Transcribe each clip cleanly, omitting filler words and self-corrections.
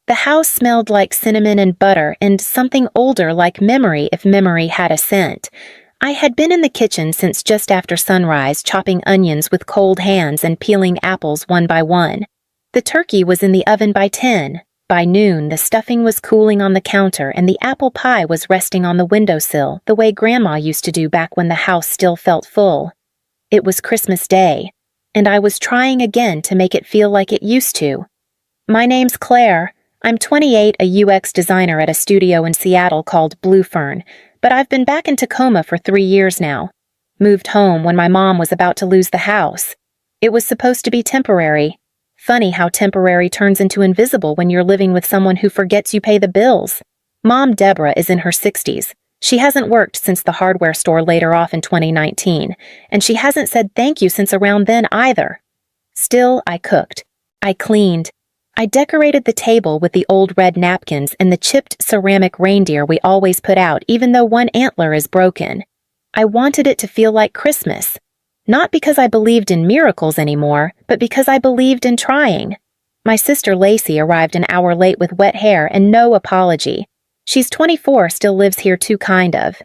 The house smelled like cinnamon and butter and something older like memory if memory had a scent. I had been in the kitchen since just after sunrise, chopping onions with cold hands and peeling apples one by one. The turkey was in the oven by 10. By noon, the stuffing was cooling on the counter and the apple pie was resting on the windowsill, the way Grandma used to do back when the house still felt full. It was Christmas Day, and I was trying again to make it feel like it used to. "My name's Claire. I'm 28, a UX designer at a studio in Seattle called Blue Fern, but I've been back in Tacoma for 3 years now. Moved home when my mom was about to lose the house. It was supposed to be temporary. Funny how temporary turns into invisible when you're living with someone who forgets you pay the bills. Mom Deborah is in her 60s. She hasn't worked since the hardware store laid her off in 2019, and she hasn't said thank you since around then either. Still, I cooked. I cleaned. I decorated the table with the old red napkins and the chipped ceramic reindeer we always put out even though one antler is broken. I wanted it to feel like Christmas. Not because I believed in miracles anymore, but because I believed in trying. My sister Lacey arrived an hour late with wet hair and no apology. She's 24, still lives here too, kind of.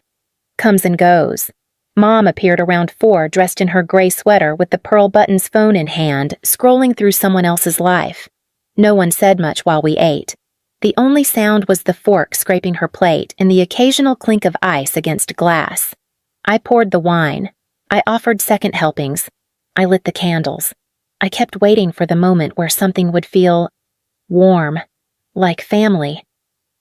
Comes and goes. Mom appeared around 4 dressed in her gray sweater with the pearl buttons phone in hand, scrolling through someone else's life. No one said much while we ate. The only sound was the fork scraping her plate and the occasional clink of ice against glass. I poured the wine. I offered second helpings. I lit the candles. I kept waiting for the moment where something would feel warm, like family.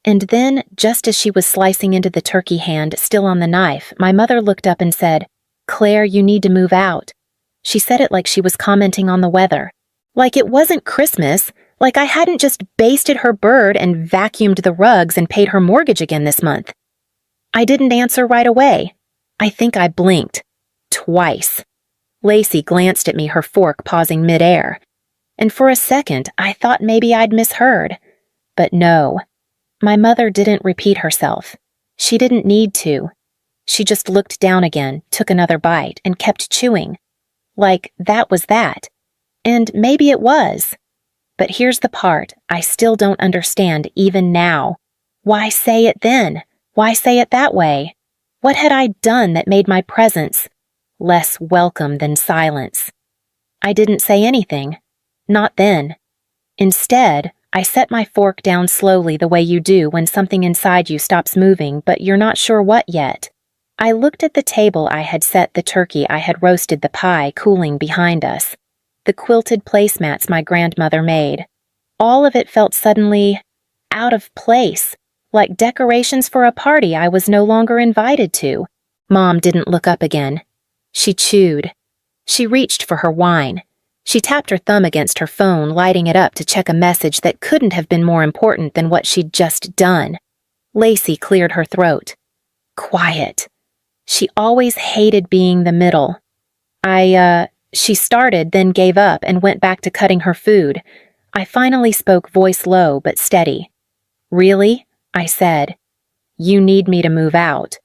And then, just as she was slicing into the turkey hand still on the knife, my mother looked up and said, "Claire, you need to move out." She said it like she was commenting on the weather. Like it wasn't Christmas, like I hadn't just basted her bird and vacuumed the rugs and paid her mortgage again this month. I didn't answer right away. I think I blinked. Twice. Lacey glanced at me, her fork pausing midair. And for a second, I thought maybe I'd misheard. But no. My mother didn't repeat herself. She didn't need to. She just looked down again, took another bite, and kept chewing. Like that was that. And maybe it was. But here's the part I still don't understand even now. Why say it then? Why say it that way? What had I done that made my presence less welcome than silence? I didn't say anything. Not then. Instead, I set my fork down slowly the way you do when something inside you stops moving but you're not sure what yet. I looked at the table I had set the turkey I had roasted the pie cooling behind us. The quilted placemats my grandmother made. All of it felt suddenly out of place, like decorations for a party I was no longer invited to. Mom didn't look up again. She chewed. She reached for her wine. She tapped her thumb against her phone, lighting it up to check a message that couldn't have been more important than what she'd just done. Lacey cleared her throat. Quiet. She always hated being the middle. She started, then gave up and went back to cutting her food. I finally spoke, voice low but steady. "Really?" I said. "You need me to move out."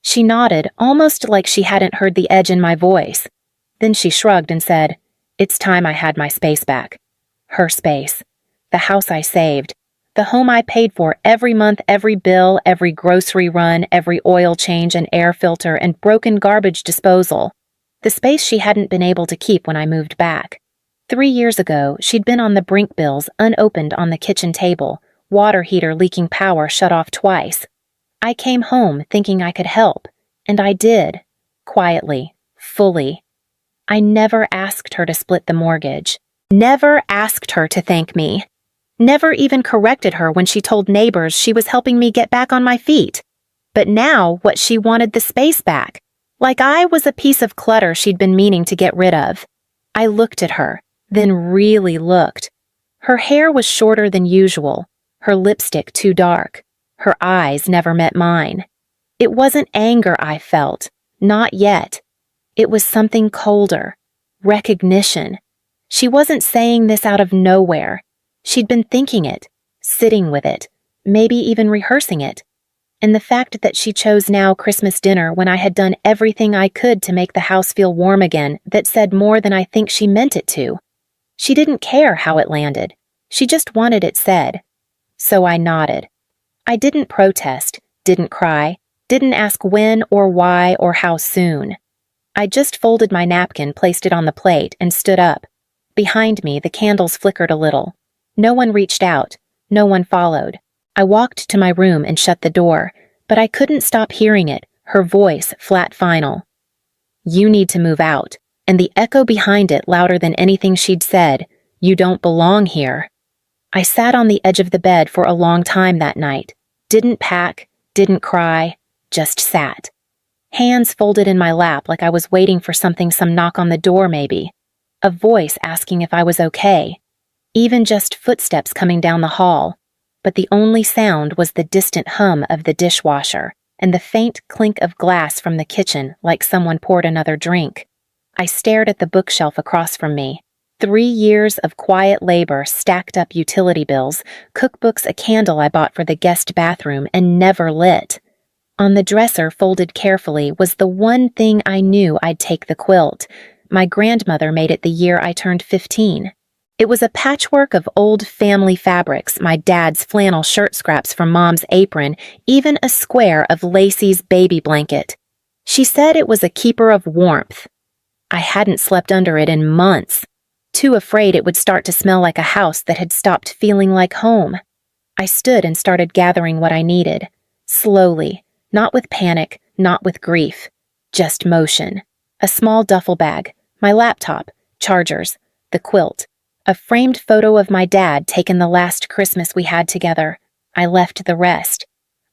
She nodded, almost like she hadn't heard the edge in my voice. Then she shrugged and said, "It's time I had my space back." Her space. The house I saved. The home I paid for every month, every bill, every grocery run, every oil change and air filter and broken garbage disposal. The space she hadn't been able to keep when I moved back. 3 years ago, she'd been on the brink bills, unopened on the kitchen table, water heater leaking power shut off twice. I came home thinking I could help, and I did. Quietly, fully. I never asked her to split the mortgage. Never asked her to thank me. Never even corrected her when she told neighbors she was helping me get back on my feet. But now, what she wanted the space back. Like I was a piece of clutter she'd been meaning to get rid of. I looked at her, then really looked. Her hair was shorter than usual, her lipstick too dark. Her eyes never met mine. It wasn't anger I felt, not yet. It was something colder, recognition. She wasn't saying this out of nowhere. She'd been thinking it, sitting with it, maybe even rehearsing it. And the fact that she chose now Christmas dinner when I had done everything I could to make the house feel warm again, that said more than I think she meant it to. She didn't care how it landed. She just wanted it said. so I nodded. I didn't protest, didn't cry, didn't ask when or why or how soon. I just folded my napkin, placed it on the plate, and stood up. Behind me, the candles flickered a little. No one reached out. No one followed. I walked to my room and shut the door, but I couldn't stop hearing it, her voice flat final. "You need to move out," and the echo behind it louder than anything she'd said, "You don't belong here." I sat on the edge of the bed for a long time that night. Didn't pack, didn't cry, just sat. Hands folded in my lap like I was waiting for something, some knock on the door maybe. A voice asking if I was okay. Even just footsteps coming down the hall. But the only sound was the distant hum of the dishwasher and the faint clink of glass from the kitchen like someone poured another drink. I stared at the bookshelf across from me. 3 years of quiet labor, stacked up utility bills, cookbooks, a candle I bought for the guest bathroom and never lit. On the dresser, folded carefully, was the one thing I knew I'd take, the quilt. My grandmother made it the year I turned 15. It was a patchwork of old family fabrics, my dad's flannel shirt scraps from Mom's apron, even a square of Lacey's baby blanket. She said it was a keeper of warmth. I hadn't slept under it in months, too afraid it would start to smell like a house that had stopped feeling like home. I stood and started gathering what I needed, slowly, not with panic, not with grief, just motion. A small duffel bag, my laptop, chargers, the quilt, a framed photo of my dad taken the last Christmas we had together. I left the rest.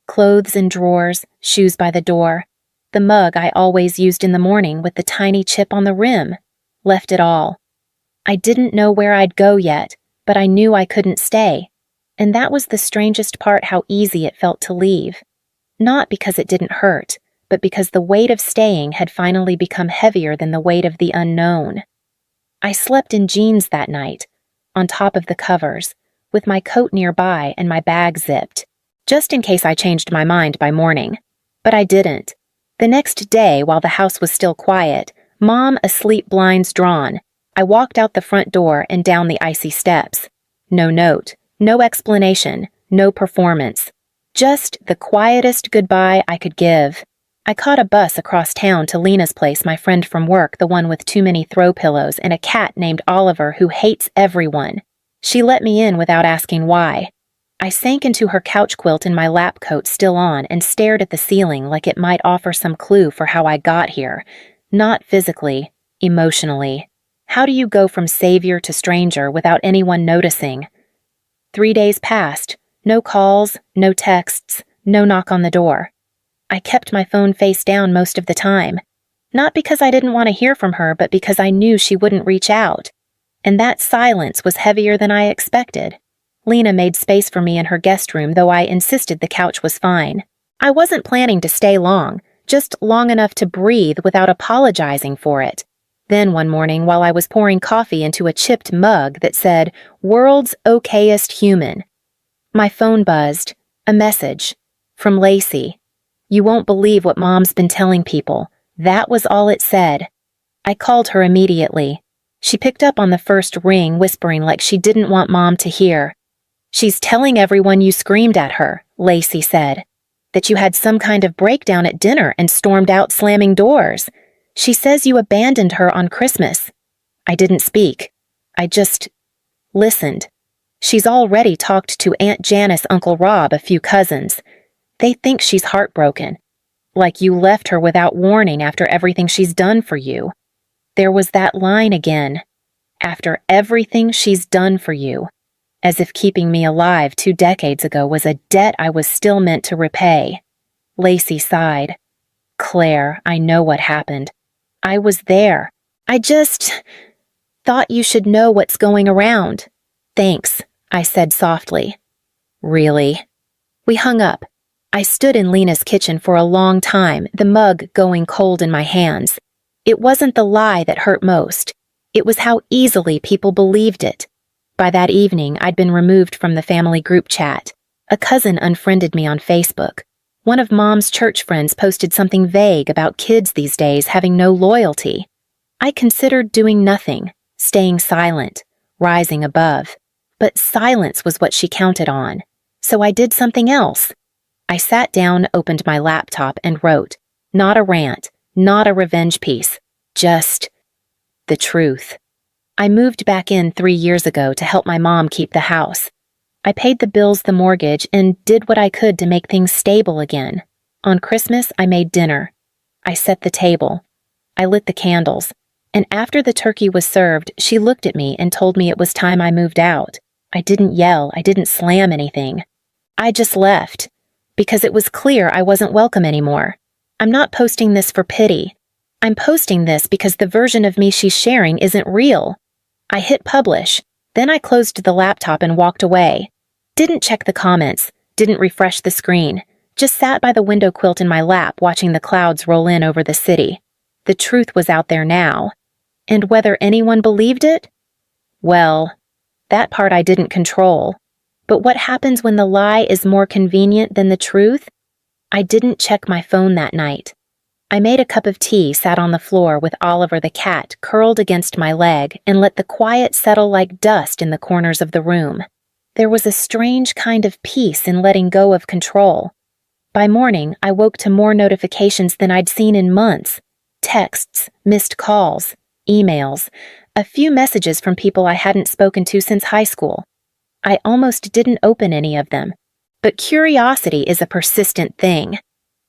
Clothes in drawers, shoes by the door, the mug I always used in the morning with the tiny chip on the rim. Left it all. I didn't know where I'd go yet, but I knew I couldn't stay. And that was the strangest part, how easy it felt to leave. Not because it didn't hurt, but because the weight of staying had finally become heavier than the weight of the unknown. I slept in jeans that night, on top of the covers, with my coat nearby and my bag zipped, just in case I changed my mind by morning. But I didn't. The next day, while the house was still quiet, Mom asleep, blinds drawn, I walked out the front door and down the icy steps. No note, no explanation, no performance. Just the quietest goodbye I could give. I caught a bus across town to Lena's place, my friend from work, the one with too many throw pillows and a cat named Oliver who hates everyone. She let me in without asking why. I sank into her couch quilt in my lap coat still on and stared at the ceiling like it might offer some clue for how I got here. Not physically, emotionally. How do you go from savior to stranger without anyone noticing? 3 days passed. No calls, no texts, no knock on the door. I kept my phone face down most of the time. Not because I didn't want to hear from her, but because I knew she wouldn't reach out. And that silence was heavier than I expected. Lena made space for me in her guest room, though I insisted the couch was fine. I wasn't planning to stay long, just long enough to breathe without apologizing for it. Then one morning, while I was pouring coffee into a chipped mug that said, "World's okayest human," my phone buzzed. A message. From Lacey. "You won't believe what Mom's been telling people." That was all it said. I called her immediately. She picked up on the first ring, whispering like she didn't want Mom to hear. "She's telling everyone you screamed at her," Lacey said. "That you had some kind of breakdown at dinner and stormed out slamming doors. She says you abandoned her on Christmas." I didn't speak. I just listened. "She's already talked to Aunt Janice, Uncle Rob, a few cousins. They think she's heartbroken. Like you left her without warning after everything she's done for you." There was that line again. "After everything she's done for you." As if keeping me alive 2 decades ago was a debt I was still meant to repay. Lacey sighed. "Claire, I know what happened. I was there. I just thought you should know what's going around." "Thanks," I said softly. "Really?" We hung up. I stood in Lena's kitchen for a long time, the mug going cold in my hands. It wasn't the lie that hurt most. It was how easily people believed it. By that evening, I'd been removed from the family group chat. A cousin unfriended me on Facebook. One of Mom's church friends posted something vague about kids these days having no loyalty. I considered doing nothing, staying silent, rising above. But silence was what she counted on. So I did something else. I sat down, opened my laptop, and wrote, not a rant, not a revenge piece, just the truth. I moved back in 3 years ago to help my mom keep the house. I paid the bills, the mortgage, and did what I could to make things stable again. On Christmas, I made dinner. I set the table. I lit the candles. And after the turkey was served, she looked at me and told me it was time I moved out. I didn't yell. I didn't slam anything. I just left. Because it was clear I wasn't welcome anymore. I'm not posting this for pity. I'm posting this because the version of me she's sharing isn't real. I hit publish. Then I closed the laptop and walked away. Didn't check the comments. Didn't refresh the screen. Just sat by the window quilt in my lap watching the clouds roll in over the city. The truth was out there now. And whether anyone believed it? Well, that part I didn't control. But what happens when the lie is more convenient than the truth? I didn't check my phone that night. I made a cup of tea, sat on the floor with Oliver the cat curled against my leg, and let the quiet settle like dust in the corners of the room. There was a strange kind of peace in letting go of control. By morning, I woke to more notifications than I'd seen in months. Texts, missed calls, emails, a few messages from people I hadn't spoken to since high school. I almost didn't open any of them. But curiosity is a persistent thing.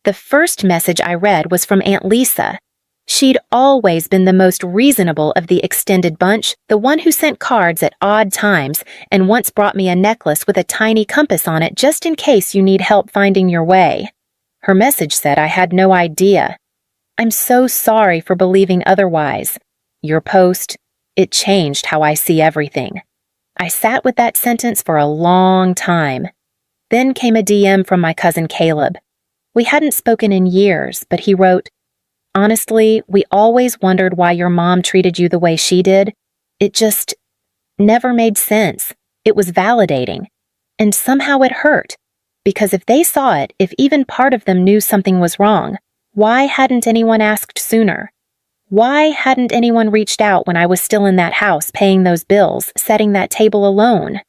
The first message I read was from Aunt Lisa. She'd always been the most reasonable of the extended bunch, the one who sent cards at odd times and once brought me a necklace with a tiny compass on it just in case you need help finding your way. Her message said I had no idea. I'm so sorry for believing otherwise. Your post, it changed how I see everything. I sat with that sentence for a long time. Then came a DM from my cousin Caleb. We hadn't spoken in years, but he wrote, honestly, we always wondered why your mom treated you the way she did. It just never made sense. It was validating. And somehow it hurt. Because if they saw it, if even part of them knew something was wrong, why hadn't anyone asked sooner? Why hadn't anyone reached out when I was still in that house paying those bills, setting that table alone?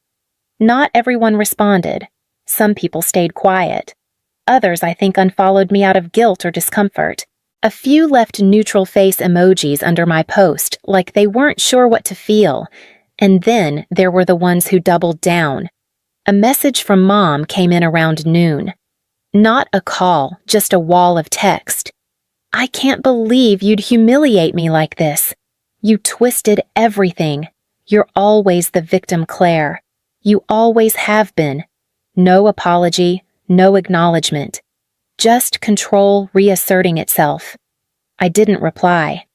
Not everyone responded. Some people stayed quiet. Others, I think, unfollowed me out of guilt or discomfort. A few left neutral face emojis under my post, like they weren't sure what to feel. And then there were the ones who doubled down. A message from Mom came in around noon. Not a call, just a wall of text. I can't believe you'd humiliate me like this. You twisted everything. You're always the victim, Claire. You always have been. No apology, no acknowledgement. Just control reasserting itself. I didn't reply.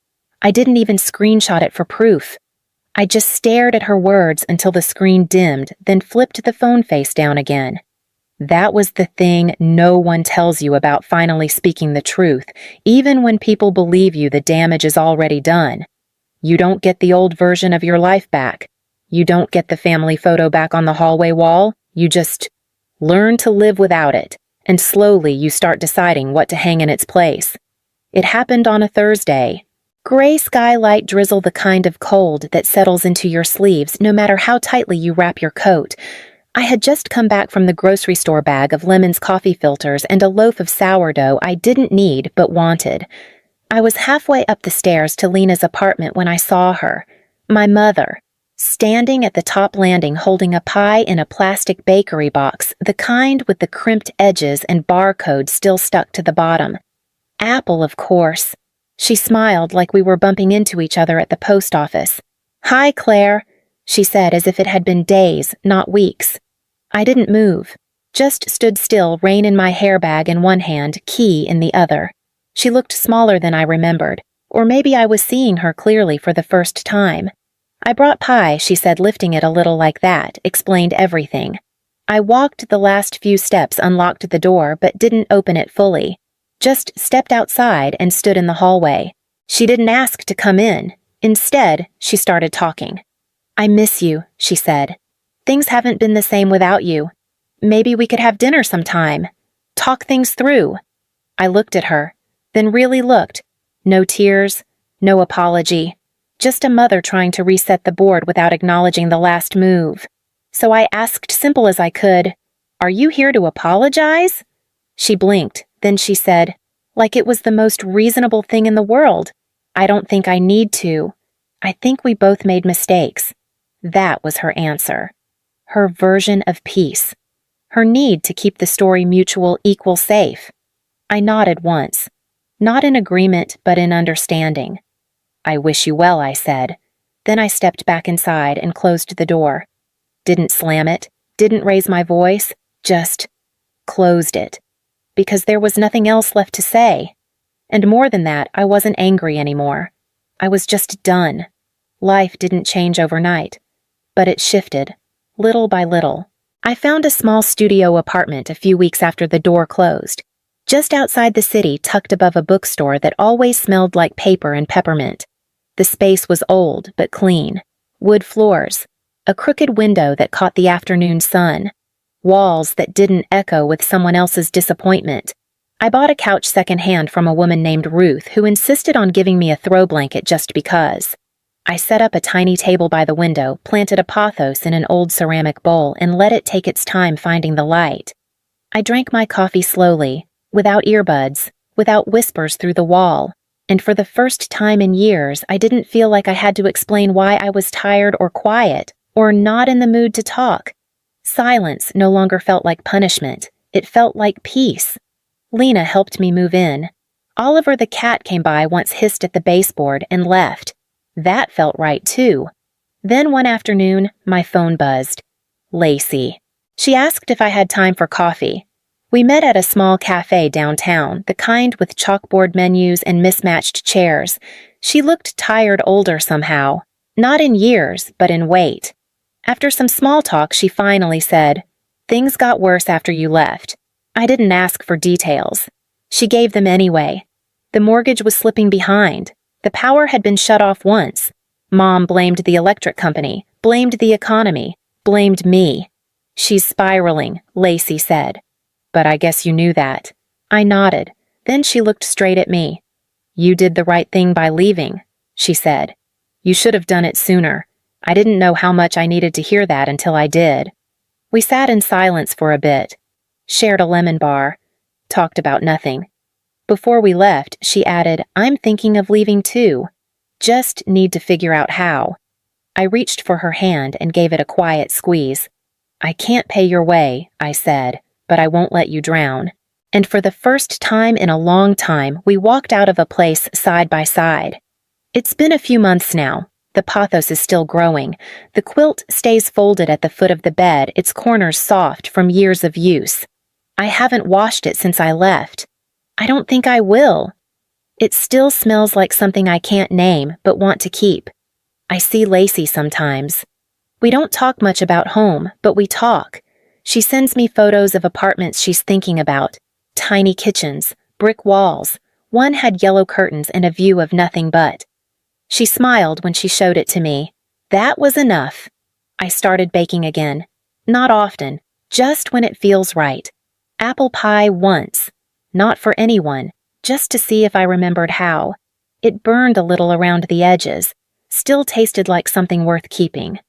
I didn't even screenshot it for proof. I just stared at her words until the screen dimmed, then flipped the phone face down again. That was the thing no one tells you about finally speaking the truth, even when people believe you the damage is already done. You don't get the old version of your life back. You don't get the family photo back on the hallway wall. You just learn to live without it, and slowly you start deciding what to hang in its place. It happened on a Thursday. Gray skylight drizzle, the kind of cold that settles into your sleeves no matter how tightly you wrap your coat. I had just come back from the grocery store bag of Lemon's coffee filters and a loaf of sourdough I didn't need but wanted. I was halfway up the stairs to Lena's apartment when I saw her, my mother, standing at the top landing holding a pie in a plastic bakery box, the kind with the crimped edges and barcode still stuck to the bottom. Apple, of course. She smiled like we were bumping into each other at the post office. "Hi, Claire," she said as if it had been days, not weeks. I didn't move, just stood still, rein in my hair bag in one hand, key in the other. She looked smaller than I remembered, or maybe I was seeing her clearly for the first time. "I brought pie," she said, lifting it a little like that, explained everything. I walked the last few steps, unlocked the door, but didn't open it fully. Just stepped outside and stood in the hallway. She didn't ask to come in. Instead, she started talking. "I miss you," she said. "Things haven't been the same without you. Maybe we could have dinner sometime. Talk things through." I looked at her, then really looked. No tears, no apology. Just a mother trying to reset the board without acknowledging the last move. So I asked, simple as I could, "Are you here to apologize?" She blinked, then she said, like it was the most reasonable thing in the world, "I don't think I need to. I think we both made mistakes." That was her answer. Her version of peace. Her need to keep the story mutual equal safe. I nodded once. Not in agreement, but in understanding. "I wish you well," I said. Then I stepped back inside and closed the door. Didn't slam it, didn't raise my voice, just closed it. Because there was nothing else left to say. And more than that, I wasn't angry anymore. I was just done. Life didn't change overnight. But it shifted, little by little. I found a small studio apartment a few weeks after the door closed, just outside the city, tucked above a bookstore that always smelled like paper and peppermint. The space was old but clean. Wood floors, a crooked window that caught the afternoon sun, walls that didn't echo with someone else's disappointment. I bought a couch secondhand from a woman named Ruth who insisted on giving me a throw blanket just because. I set up a tiny table by the window, planted a pothos in an old ceramic bowl, and let it take its time finding the light. I drank my coffee slowly, without earbuds, without whispers through the wall, and for the first time in years, I didn't feel like I had to explain why I was tired or quiet, or not in the mood to talk. Silence no longer felt like punishment. It felt like peace. Lena helped me move in. Oliver the cat came by once, hissed at the baseboard, and left. That felt right, too. Then one afternoon, my phone buzzed. Lacey. She asked if I had time for coffee. We met at a small cafe downtown, the kind with chalkboard menus and mismatched chairs. She looked tired older somehow. Not in years, but in weight. After some small talk, she finally said, "Things got worse after you left." I didn't ask for details. She gave them anyway. The mortgage was slipping behind. The power had been shut off once. Mom blamed the electric company, blamed the economy, blamed me. "She's spiraling," Lacey said. "But I guess you knew that." I nodded. Then she looked straight at me. "You did the right thing by leaving," she said. "You should have done it sooner. I didn't know how much I needed to hear that until I did." We sat in silence for a bit, shared a lemon bar, talked about nothing. Before we left, she added, "I'm thinking of leaving too. Just need to figure out how." I reached for her hand and gave it a quiet squeeze. "I can't pay your way," I said, "but I won't let you drown." And for the first time in a long time, we walked out of a place side by side. It's been a few months now. The pothos is still growing. The quilt stays folded at the foot of the bed, its corners soft from years of use. I haven't washed it since I left. I don't think I will. It still smells like something I can't name but want to keep. I see Lacey sometimes. We don't talk much about home, but we talk. She sends me photos of apartments she's thinking about. Tiny kitchens, brick walls. One had yellow curtains and a view of nothing but. She smiled when she showed it to me. That was enough. I started baking again. Not often, just when it feels right. Apple pie once. Not for anyone, just to see if I remembered how. It burned a little around the edges. Still tasted like something worth keeping.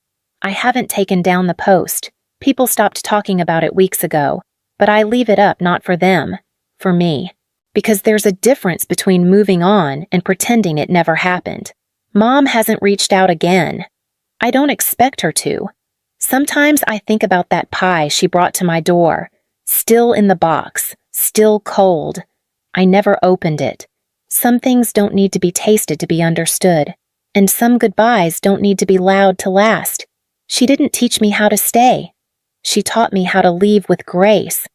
I haven't taken down the post. People stopped talking about it weeks ago. But I leave it up not for them, for me. Because there's a difference between moving on and pretending it never happened. Mom hasn't reached out again. I don't expect her to. Sometimes I think about that pie she brought to my door. Still in the box, still cold. I never opened it. Some things don't need to be tasted to be understood. And some goodbyes don't need to be loud to last. She didn't teach me how to stay. She taught me how to leave with grace.